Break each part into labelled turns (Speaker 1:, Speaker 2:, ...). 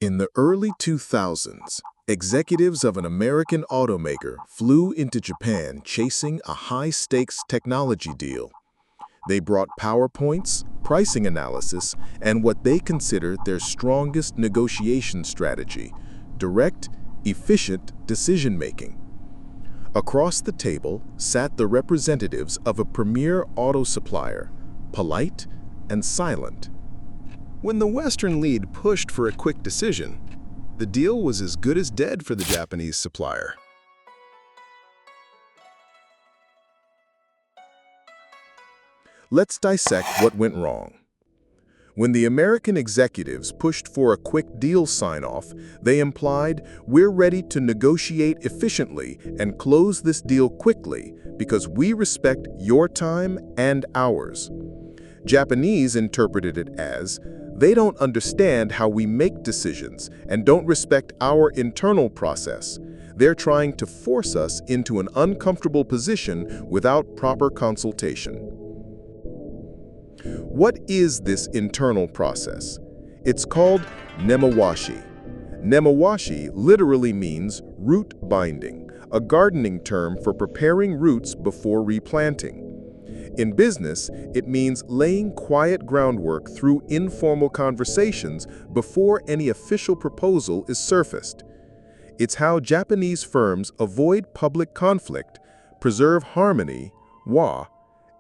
Speaker 1: In the early 2000s, executives of an American automaker flew into Japan chasing a high-stakes technology deal. They brought PowerPoints, pricing analysis, and what they considered their strongest negotiation strategy: direct, efficient decision-making. Across the table sat the representatives of a premier auto supplier, polite and silent.
Speaker 2: When the Western lead pushed for a quick decision, the deal was as good as dead for the Japanese supplier.
Speaker 1: Let's dissect what went wrong. When the American executives pushed for a quick deal sign-off, they implied, "We're ready to negotiate efficiently and close this deal quickly because we respect your time and ours." Japanese interpreted it as, "They don't understand how we make decisions and don't respect our internal process. They're trying to force us into an uncomfortable position without proper consultation." What is this internal process? It's called Nemawashi. Nemawashi literally means root binding, a gardening term for preparing roots before replanting. In business, it means laying quiet groundwork through informal conversations before any official proposal is surfaced. It's how Japanese firms avoid public conflict, preserve harmony,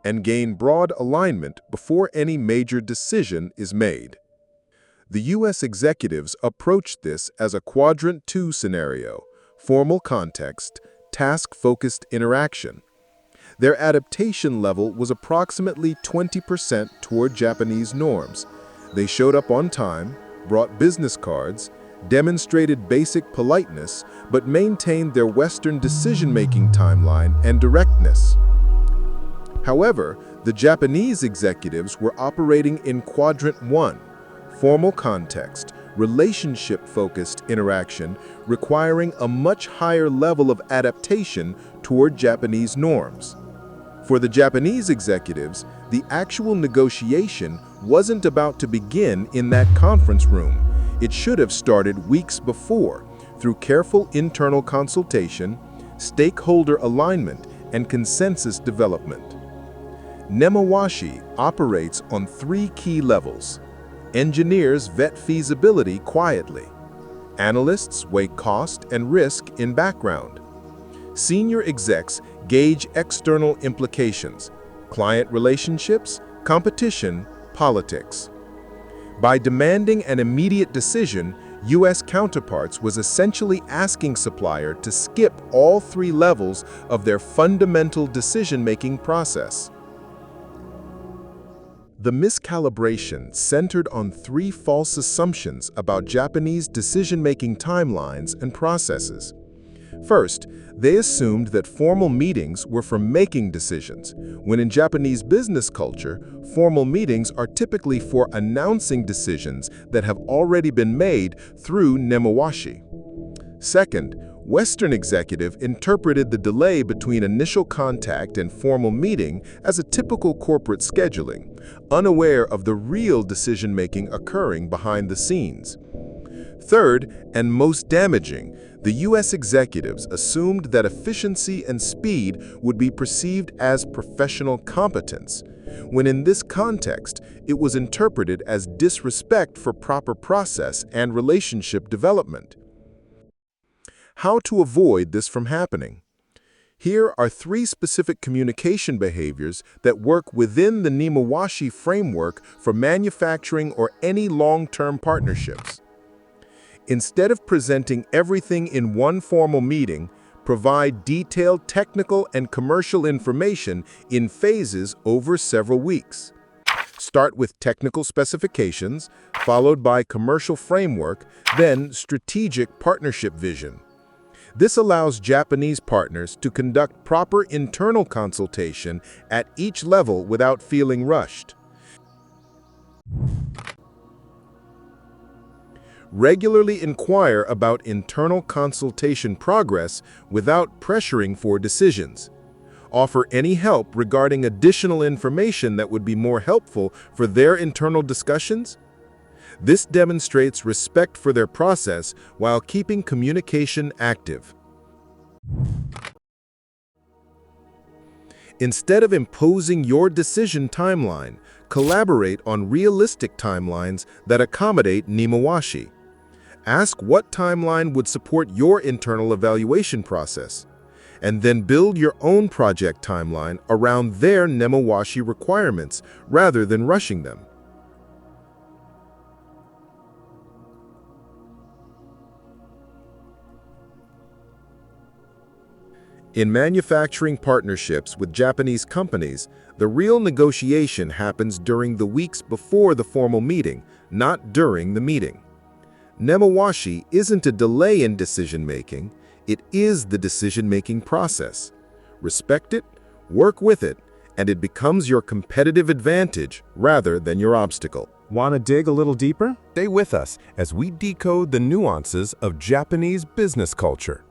Speaker 1: and gain broad alignment before any major decision is made. The U.S. executives approached this as a Quadrant 2 scenario: formal context, task-focused interaction. Their adaptation level was approximately 20% toward Japanese norms. They showed up on time, brought business cards, demonstrated basic politeness, but maintained their Western decision-making timeline and directness. However, the Japanese executives were operating in Quadrant 1, formal context, relationship-focused interaction, requiring a much higher level of adaptation toward Japanese norms. For the Japanese executives, the actual negotiation wasn't about to begin in that conference room. It should have started weeks before, through careful internal consultation, stakeholder alignment, and consensus development. Nemawashi operates on 3 key levels. Engineers vet feasibility quietly. Analysts weigh cost and risk in background. Senior execs gauge external implications: client relationships, competition, politics. By demanding an immediate decision, U.S. counterparts was essentially asking supplier to skip all 3 levels of their fundamental decision-making process. The miscalibration centered on 3 false assumptions about Japanese decision-making timelines and processes. First, they assumed that formal meetings were for making decisions, when in Japanese business culture, formal meetings are typically for announcing decisions that have already been made through Nemawashi. Second, Western executive interpreted the delay between initial contact and formal meeting as a typical corporate scheduling, unaware of the real decision-making occurring behind the scenes. Third, and most damaging, the U.S. executives assumed that efficiency and speed would be perceived as professional competence, when in this context, it was interpreted as disrespect for proper process and relationship development. How to avoid this from happening? Here are 3 specific communication behaviors that work within the Nemawashi framework for manufacturing or any long-term partnerships. Instead of presenting everything in one formal meeting, provide detailed technical and commercial information in phases over several weeks. Start with technical specifications, followed by commercial framework, then strategic partnership vision. This allows Japanese partners to conduct proper internal consultation at each level without feeling rushed. Regularly inquire about internal consultation progress without pressuring for decisions. Offer any help regarding additional information that would be more helpful for their internal discussions. This demonstrates respect for their process while keeping communication active. Instead of imposing your decision timeline, collaborate on realistic timelines that accommodate Nemawashi. Ask what timeline would support your internal evaluation process, and then build your own project timeline around their Nemawashi requirements rather than rushing them. In manufacturing partnerships with Japanese companies, the real negotiation happens during the weeks before the formal meeting, not during the meeting. Nemawashi isn't a delay in decision-making, it is the decision-making process. Respect it, work with it, and it becomes your competitive advantage rather than your obstacle.
Speaker 2: Want to dig a little deeper? Stay with us as we decode the nuances of Japanese business culture.